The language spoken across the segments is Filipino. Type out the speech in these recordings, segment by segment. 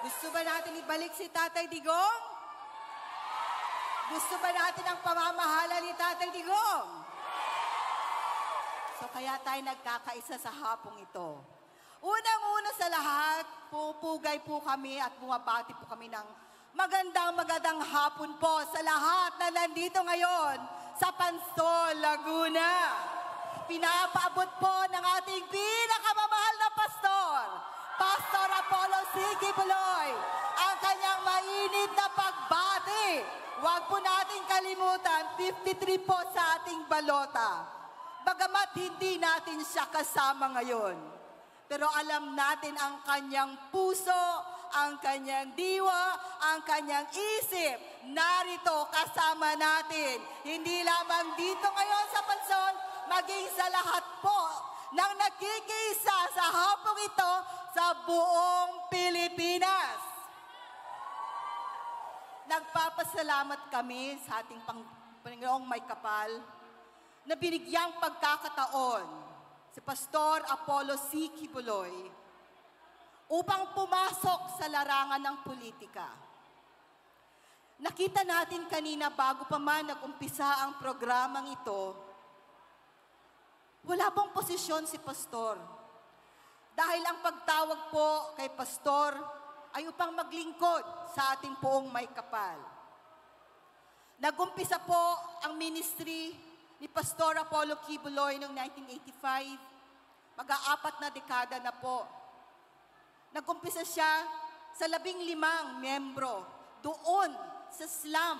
Gusto ba natin ibalik si Tatay Digong? Gusto ba natin ang pamamahala ni Tatay Digong? So kaya tayo nagkakaisa sa hapong ito. Unang-una sa lahat, pupugay po kami at bumabati po kami ng magandang hapon po sa lahat na nandito ngayon sa Pansol, Laguna. Pinapaabot po ng ating pinakamamahal na pastor, Pastor Apollo C. Kibuloy, ang kanyang mainit na pagbati. Huwag po natin kalimutan, 53 po sa ating balota. Bagamat hindi natin siya kasama ngayon, pero alam natin ang kanyang puso, ang kanyang diwa, ang kanyang isip. Narito kasama natin. Hindi lamang dito ngayon sa Pansol, maging sa lahat po ng nakikisa sa hapong ito sa buong Pilipinas. Nagpapasalamat kami sa ating Panginoong may kapal na binigyang pagkakataon si Pastor Apollo C. Kibuloy upang pumasok sa larangan ng politika. Nakita natin kanina bago pa man nag-umpisa ang programang ito, wala pong posisyon si Pastor. Dahil ang pagtawag po kay Pastor ay upang maglingkod sa ating poong may kapal. Nag-umpisa po ang ministry ni Pastor Apollo Kibuloy noong 1985. Mag-aapat na dekada na po. Nag-umpisa siya sa 15 miyembro doon sa slum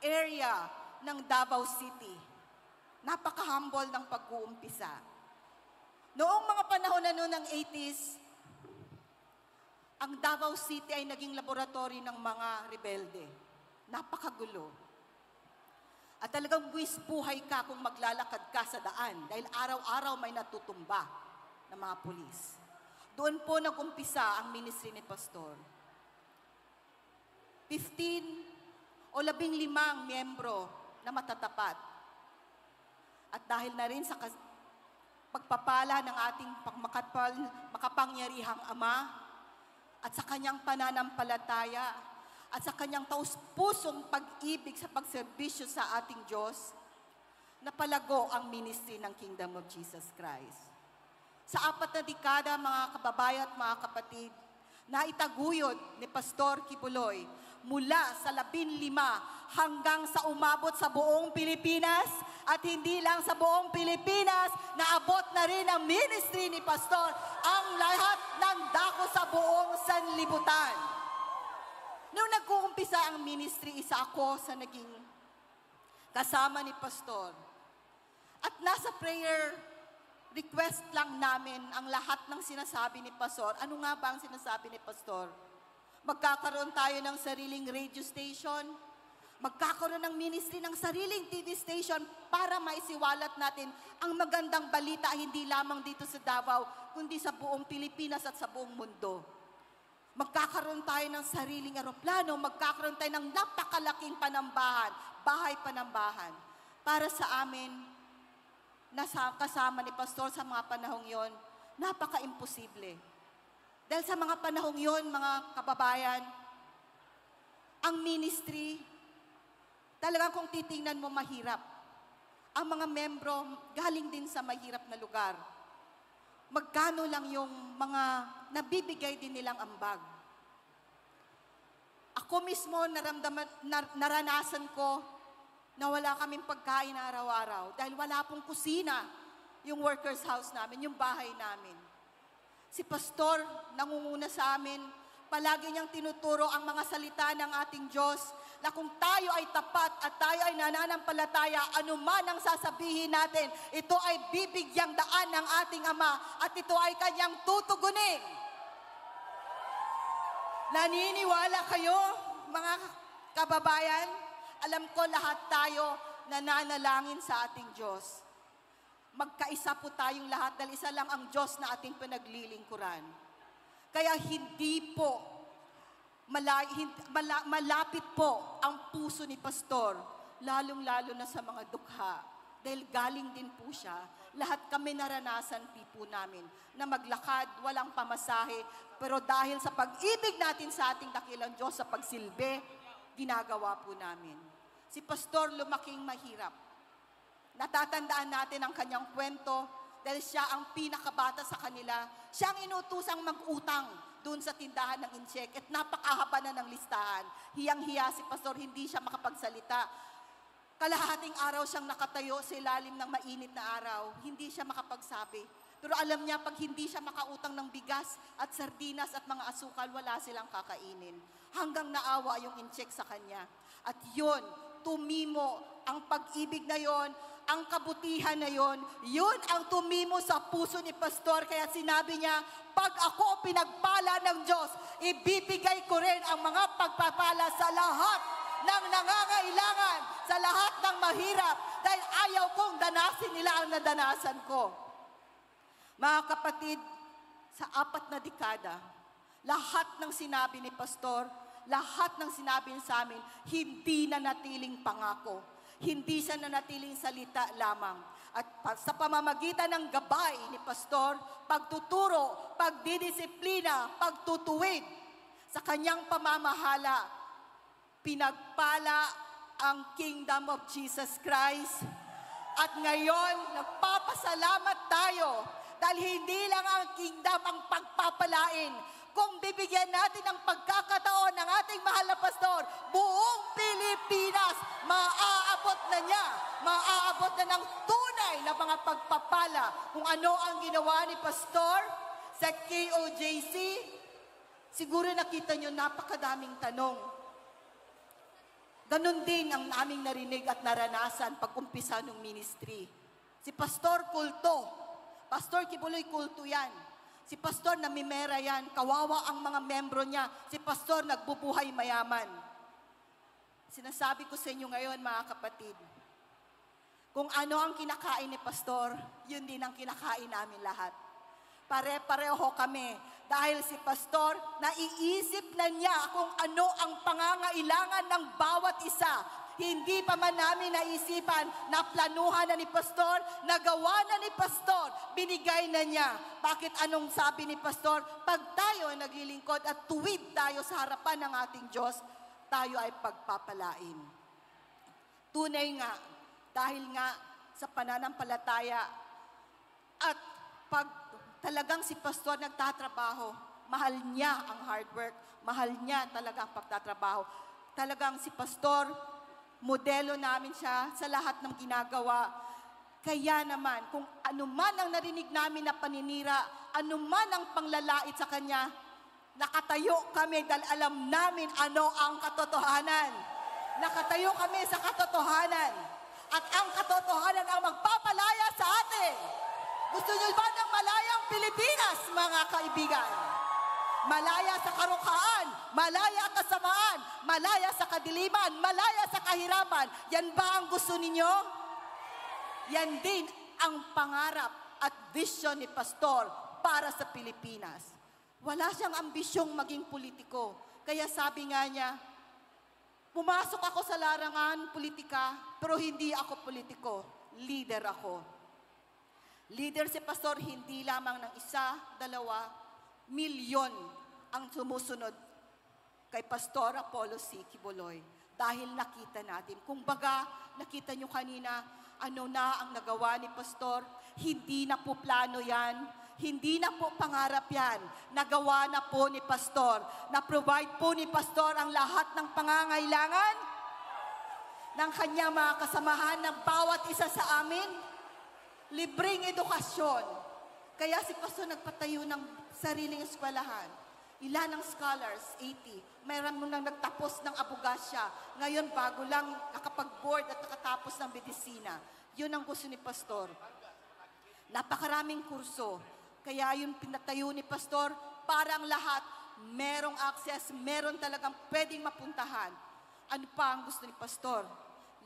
area ng Davao City. Napaka-humble ng pag-uumpisa. Noong mga panahon na noon ng 80s, ang Davao City ay naging laboratory ng mga rebelde. Napakagulo. At talagang buwis buhay ka kung maglalakad ka sa daan dahil araw-araw may natutumba ng mga pulis. Doon po nag-umpisa ang ministry ni Pastor. 15 o 15 miyembro na matatapat. At dahil na rin sa pagpapala ng ating makapangyarihang Ama at sa kanyang pananampalataya at sa kanyang taus-pusong pag-ibig sa pagserbisyo sa ating Diyos, napalago ang ministry ng Kingdom of Jesus Christ. Sa 4 na dekada, mga kababayan at mga kapatid, naitaguyod ni Pastor Kibuloy mula sa 15 hanggang sa umabot sa buong Pilipinas at hindi lang sa buong Pilipinas, naabot na rin ang ministry ni Pastor ang lahat ng dako sa buong sanlibutan. Noong nag-uumpisa ang ministry, isa ako sa naging kasama ni Pastor. At nasa prayer request lang namin ang lahat ng sinasabi ni Pastor. Ano nga ba ang sinasabi ni Pastor? Magkakaroon tayo ng sariling radio station, magkakaroon ng ministry ng sariling TV station para maisiwalat natin ang magandang balita hindi lamang dito sa Davao, kundi sa buong Pilipinas at sa buong mundo. Magkakaroon tayo ng sariling eroplano, magkakaroon tayo ng napakalaking panambahan, bahay panambahan. Para sa amin, kasama ni Pastor sa mga panahong yon, napaka-imposible. Dahil sa mga panahong yon, mga kababayan, ang ministry, talagang kung titingnan mo mahirap. Ang mga membro galing din sa mahirap na lugar. Magkano lang yung mga nabibigay din nilang ambag. Ako mismo naranasan ko na wala kaming pagkain araw-araw dahil wala pong kusina yung workers' house namin, yung bahay namin. Si Pastor nangunguna sa amin, palagi niyang tinuturo ang mga salita ng ating Diyos na kung tayo ay tapat at tayo ay nananampalataya, anuman ang sasabihin natin, ito ay bibigyang daan ng ating Ama at ito ay kanyang tutugunin. Naniniwala kayo, mga kababayan? Alam ko lahat tayo nananalangin sa ating Diyos. Magkaisa po tayong lahat dahil isa lang ang Diyos na ating pinaglilingkuran. Kaya hindi po malapit po ang puso ni Pastor, lalong-lalo na sa mga dukha, dahil galing din po siya, lahat kami naranasan po namin na maglakad, walang pamasahe, pero dahil sa pag-ibig natin sa ating dakilang Diyos sa pagsilbi, ginagawa po namin. Si Pastor lumaking mahirap. Natatandaan natin ang kanyang kwento dahil siya ang pinakabata sa kanila. Siya ang inutusang mag-utang doon sa tindahan ng incheck at napakahaba na ng listahan. Hiyang-hiya si Pastor, hindi siya makapagsalita. Kalahating araw siyang nakatayo sa ilalim ng mainit na araw. Hindi siya makapagsabi. Pero alam niya, pag hindi siya makautang ng bigas at sardinas at mga asukal, wala silang kakainin. Hanggang naawa yung incheck sa kanya. At yun, tumimo ang pag-ibig na yon, ang kabutihan na yon, yun ang tumimo sa puso ni Pastor. Kaya sinabi niya, pag ako pinagpala ng Diyos, ibibigay ko rin ang mga pagpapala sa lahat ng nangangailangan, sa lahat ng mahirap, dahil ayaw kong danasin nila ang nadanasan ko. Mga kapatid, sa 4 na dekada, lahat ng sinabi ni Pastor, lahat ng sinabi sa amin, hindi na natiling pangako. Hindi siya nanatiling salita lamang. At sa pamamagitan ng gabay ni Pastor, pagtuturo, pagdidisiplina, pagtutuwid, sa kanyang pamamahala, pinagpala ang Kingdom of Jesus Christ. At ngayon, nagpapasalamat tayo dahil hindi lang ang Kingdom ang pagpapalain. Kung bibigyan natin ng pagkakataon ng ating mahal na Pastor, buong Pilipinas, maaabot na niya, maaabot na ng tunay na mga pagpapala. Kung ano ang ginawa ni Pastor sa KOJC, siguro nakita niyo napakadaming tanong. Ganon din ang aming narinig at naranasan pag-umpisa ng ministry. Si Pastor kulto, Pastor Kibuloy kulto yan. Si Pastor namimera yan, kawawa ang mga membro niya. Si Pastor nagbubuhay mayaman. Sinasabi ko sa inyo ngayon mga kapatid, kung ano ang kinakain ni Pastor, yun din ang kinakain namin lahat. Pare-pareho kami. Dahil si Pastor, naiisip na niya kung ano ang pangangailangan ng bawat isa. Hindi pa man namin naisipan na planuhan na ni Pastor, nagawa na ni Pastor, binigay na niya. Bakit anong sabi ni Pastor? Pag tayo ay naglilingkod at tuwid tayo sa harapan ng ating Diyos, tayo ay pagpapalain. Tunay nga, dahil nga sa pananampalataya at pag talagang si Pastor nagtatrabaho, mahal niya ang hard work, mahal niya talagang pagtatrabaho. Talagang si Pastor, modelo namin siya sa lahat ng ginagawa. Kaya naman, kung anuman ang narinig namin na paninira, anuman ang panglalait sa kanya, nakatayo kami dahil alam namin ano ang katotohanan. Nakatayo kami sa katotohanan. At ang katotohanan ang magpapalaya sa atin. Gusto niyo ba ng malayang Pilipinas, mga kaibigan? Malaya sa karukaan, malaya at kasamaan, malaya sa kadiliman, malaya sa kahirapan. Yan ba ang gusto ninyo? Yan din ang pangarap at vision ni Pastor para sa Pilipinas. Wala siyang ambisyong maging politiko. Kaya sabi nga niya, pumasok ako sa larangan politika, pero hindi ako politiko. Leader ako. Leader si Pastor, hindi lamang ng 1, 2, milyon ang sumusunod kay Pastor Apollo C. Kibuloy. Dahil nakita natin. Kung baga, nakita nyo kanina, ano na ang nagawa ni Pastor? Hindi na po plano yan. Hindi na po pangarap yan. Nagawa na po ni Pastor. Na-provide po ni Pastor ang lahat ng pangangailangan ng kanyang mga kasamahan ng bawat isa sa amin. Libreng edukasyon. Kaya si Pastor nagpatayo ng sariling eskwelahan. Ilan ang scholars? 80. Mayroon mo nang nagtapos ng abogasya. Ngayon, bago lang nakapag-board at nakatapos ng medisina. Yun ang gusto ni Pastor. Napakaraming kurso. Kaya yung pinatayo ni Pastor, parang lahat, merong access, meron talagang pwedeng mapuntahan. Ano pa ang gusto ni Pastor?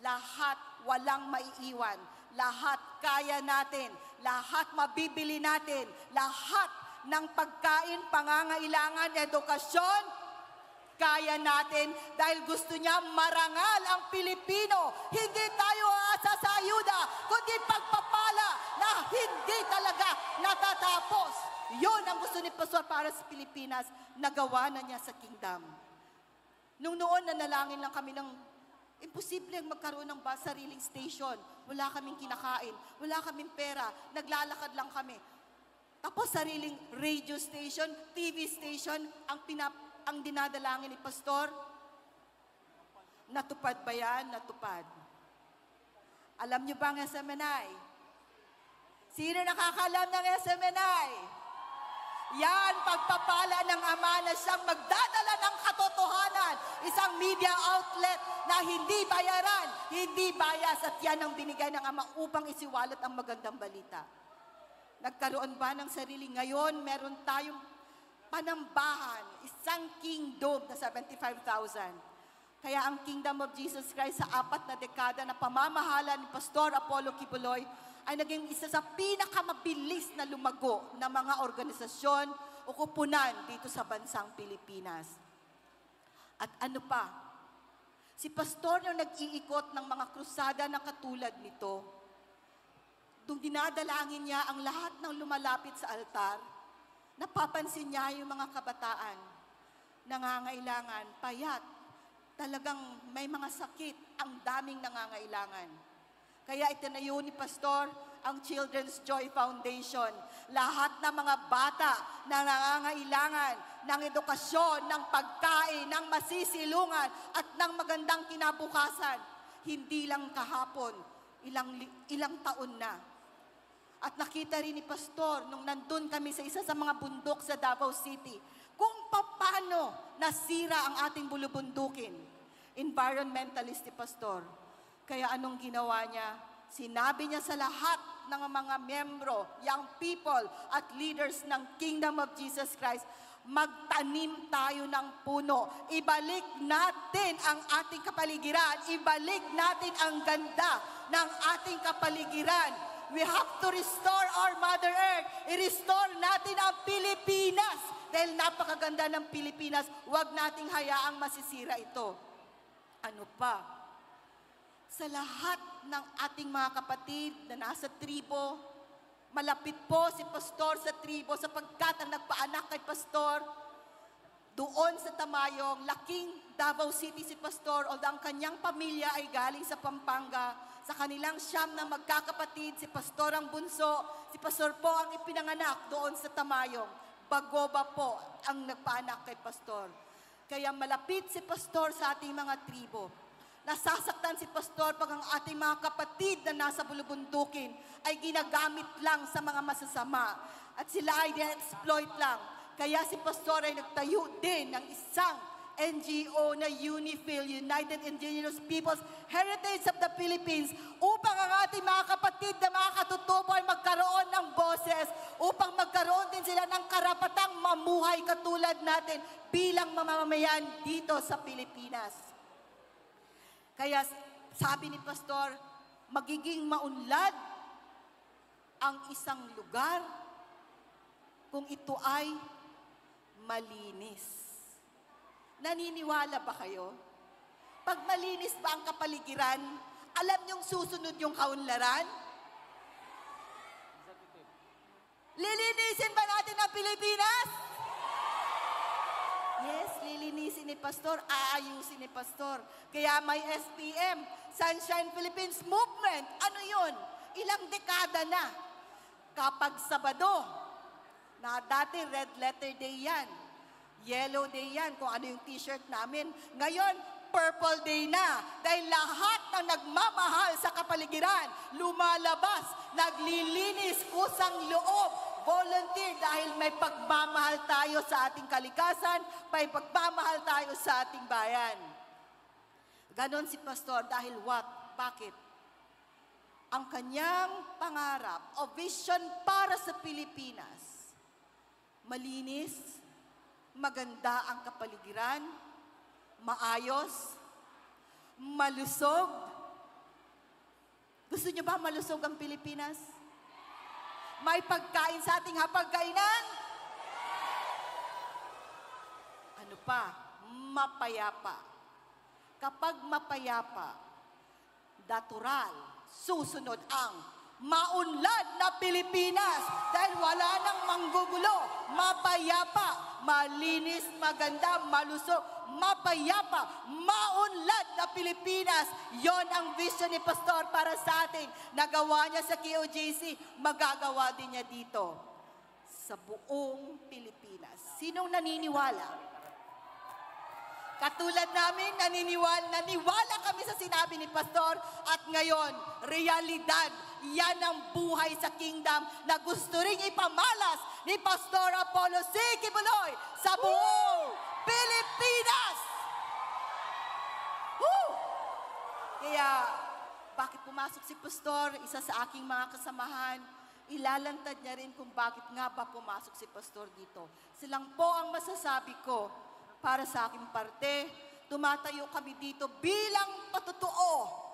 Lahat walang maiiwan. Lahat kaya natin. Lahat mabibili natin. Lahat ng pagkain, pangangailangan, edukasyon, kaya natin dahil gusto niya marangal ang Pilipino. Hindi tayo masasayuda, kundi pagpapala na hindi talaga natatapos. Yun ang gusto ni Pastor para sa Pilipinas, nagawa na niya sa kingdom. Nung noon, nanalangin lang kami ng imposible ang magkaroon ng sariling station. Wala kaming kinakain, wala kaming pera, naglalakad lang kami. Tapos sariling radio station, TV station, ang dinadalangin ni Pastor. Natupad ba yan? Natupad. Alam niyo ba ang SMNI? Sino nakakalam ng SMNI? Yan, pagpapala ng Ama na siyang magdadala ng katotohanan. Isang media outlet na hindi bayaran, hindi bias, at yan ang binigay ng Ama upang isiwalat ang magandang balita. Nagkaroon ba ng sarili? Ngayon, meron tayong panambahan, isang kingdom na 75,000. Kaya ang Kingdom of Jesus Christ sa 4 na dekada na pamamahala ni Pastor Apollo Kibuloy ay naging isa sa pinakamabilis na lumago na mga organisasyon o kupunan dito sa bansang Pilipinas. At ano pa? Si Pastor yung nag-iikot ng mga krusada na katulad nito, doon dinadalangin niya ang lahat ng lumalapit sa altar, napapansin niya yung mga kabataan, nangangailangan, payat, talagang may mga sakit, ang daming nangangailangan. Kaya itinayo ni Pastor ang Children's Joy Foundation. Lahat ng mga bata na nangangailangan ng edukasyon, ng pagkain, ng masisilungan, at ng magandang kinabukasan. Hindi lang kahapon, ilang taon na. At nakita rin ni Pastor nung nandun kami sa isa sa mga bundok sa Davao City, kung paano nasira ang ating bulubundukin. Environmentalist ni Pastor. Kaya anong ginawa niya? Sinabi niya sa lahat ng mga membro, young people at leaders ng Kingdom of Jesus Christ, magtanim tayo ng puno. Ibalik natin ang ating kapaligiran. Ibalik natin ang ganda ng ating kapaligiran. We have to restore our Mother Earth. I-restore natin ang Pilipinas. Dahil napakaganda ng Pilipinas, huwag nating hayaang masisira ito. Ano pa? Sa lahat ng ating mga kapatid na nasa tribo, malapit po si Pastor sa tribo sapagkat ang nagpaanak kay Pastor, doon sa Tamayong, laking Davao City si Pastor, although ang kanyang pamilya ay galing sa Pampanga, sa kanilang siyam na magkakapatid, si Pastor ang bunso, si Pastor po ang ipinanganak doon sa Tamayong. Bagoba po ang nagpaanak kay Pastor. Kaya malapit si Pastor sa ating mga tribo. Nasasaktan si Pastor pag ang ating mga kapatid na nasa bulubundukin ay ginagamit lang sa mga masasama. At sila ay exploit lang. Kaya si Pastor ay nagtayo din ng isang NGO na UNIFIL, United Indigenous Peoples Heritage of the Philippines, upang ang ating mga kapatid na mga katutubo ay magkaroon ng boses, upang magkaroon din sila ng karapatang mamuhay katulad natin bilang mamamayan dito sa Pilipinas. Kaya sabi ni Pastor, magiging maunlad ang isang lugar kung ito ay malinis. Naniniwala ba kayo? Pag malinis ba ang kapaligiran, alam niyong susunod yung kaunlaran? Lilinisin ba natin ang Pilipinas? Yes, lilinisin ni Pastor, aayusin ni Pastor. Kaya may SPM, Sunshine Philippines Movement. Ano yun? Ilang dekada na. Kapag Sabado, na dati red letter day yan, yellow day yan, kung ano yung t-shirt namin. Ngayon, purple day na. Dahil lahat ng nagmamahal sa kapaligiran, lumalabas, naglilinis, kusang loob, volunteer dahil may pagmamahal tayo sa ating kalikasan, may pagmamahal tayo sa ating bayan. Ganon si Pastor dahil what? Bakit? Ang kanyang pangarap o vision para sa Pilipinas, malinis, maganda ang kapaligiran, maayos, malusog. Gusto niyo ba malusog ang Pilipinas? May pagkain sa ating hapagkainan? Ano pa? Mapayapa. Kapag mapayapa, natural, susunod ang maunlad na Pilipinas dahil wala nang manggugulo, mapayapa, malinis, maganda, malusog, mapayapa, maunlad na Pilipinas. Yon ang vision ni Pastor para sa atin. Nagawa niya sa KOJC, magagawa din niya dito sa buong Pilipinas. Sinong naniniwala? Katulad namin, naniwala kami sa sinabi ni Pastor at ngayon, realidad, yan ang buhay sa kingdom na gusto ring ipamalas ni Pastor Apollo C. Quiboloy sa buong Pilipinas! Woo! Kaya, bakit pumasok si Pastor? Isa sa aking mga kasamahan, ilalantad niya rin kung bakit nga ba pumasok si Pastor dito. Silang po ang masasabi ko. Para sa aking parte, tumatayo kami dito bilang patotoo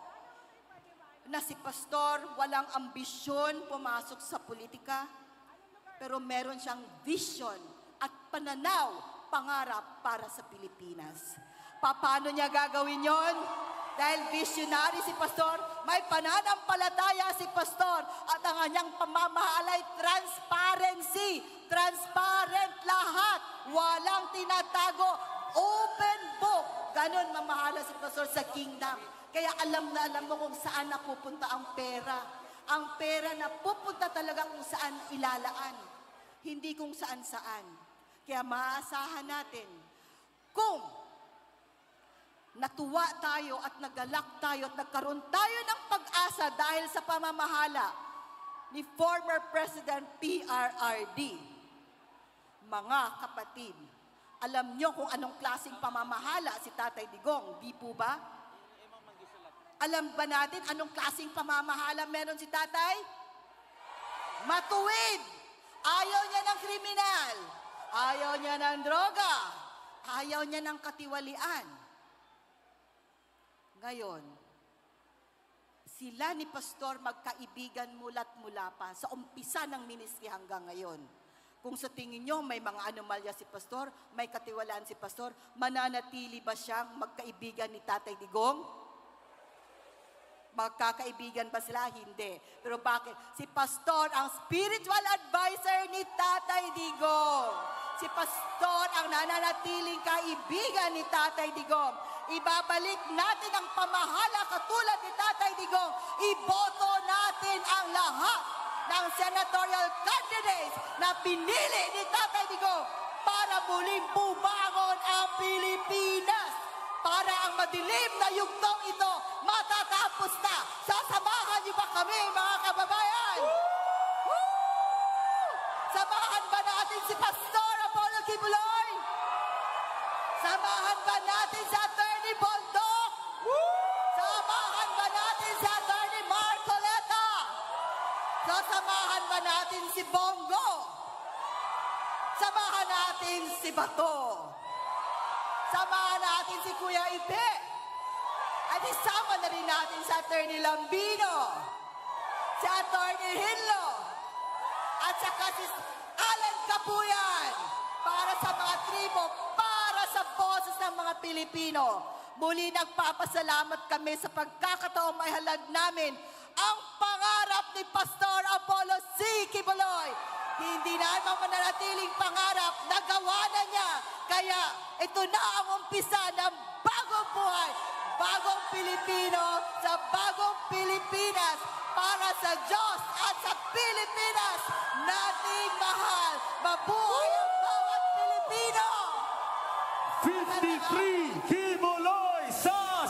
na si Pastor walang ambisyon pumasok sa politika, pero meron siyang vision at pananaw, pangarap para sa Pilipinas. Paano niya gagawin yon? Dahil visionary si Pastor, may pananampalataya si Pastor at ang kanyang pamamahala ay transparency. Transparent lahat. Walang tinatago. Open book. Ganon mamahala si Pastor sa kingdom. Kaya alam na alam mo kung saan napupunta ang pera. Ang pera na pupunta talaga kung saan ilalaan. Hindi kung saan-saan. Kaya maaasahan natin kung natuwa tayo at nagalak tayo at nagkaroon tayo ng pag-asa dahil sa pamamahala ni former President PRRD. Mga kapatid, alam nyo kung anong klaseng pamamahala si Tatay Digong, di po ba? Alam ba natin anong klaseng pamamahala meron si Tatay? Matuwid! Ayaw niya ng kriminal. Ayaw niya ng droga. Ayaw niya ng katiwalian. Ngayon, sila ni Pastor magkaibigan mula't mula pa sa umpisa ng ministry hanggang ngayon. Kung sa tingin nyo may mga anomalya si Pastor, may katiwalaan si Pastor, mananatili ba siyang magkaibigan ni Tatay Digong? Magkakaibigan ba sila? Hindi. Pero bakit? Si Pastor ang spiritual advisor ni Tatay Digong. Si Pastor ang nananatiling kaibigan ni Tatay Digong. Ibabalik natin ang pamahala katulad ni Tatay Digong. Iboto natin ang lahat ng senatorial candidates na pinili ni Tatay Digong para muling bumangon ang Pilipinas. Para ang madilim na yugtong ito matatapos na. Sasamahan niyo ba kami, mga kababayan? Woo! Samahan ba natin si Pastor Apollo Quiboloy? Samahan ba natin si Attorney Bondok? Samahan ba natin si Attorney Marcoleta? Sasamahan ba natin si Bongo? Samahan natin si Bato? Samahan natin si Kuya Ibe? At isama na rin natin si Attorney Lambino, si Attorney Hinlo, at saka si Alan Capuyan para sa mga tribo, para sa boses ng mga Pilipino. Muli nagpapasalamat kami sa pagkakataong maihalad namin ang pangarap ni Pastor Apollo C. Quiboloy. Hindi naman mananatiling pangarap, nagawa na niya. Kaya ito na ang umpisa ng bagong buhay, bagong Pilipino sa bagong Pilipinas para sa Diyos at sa Pilipinas nating mahal. Mabuhay ang bawat Pilipino! 53 Quiboloy sa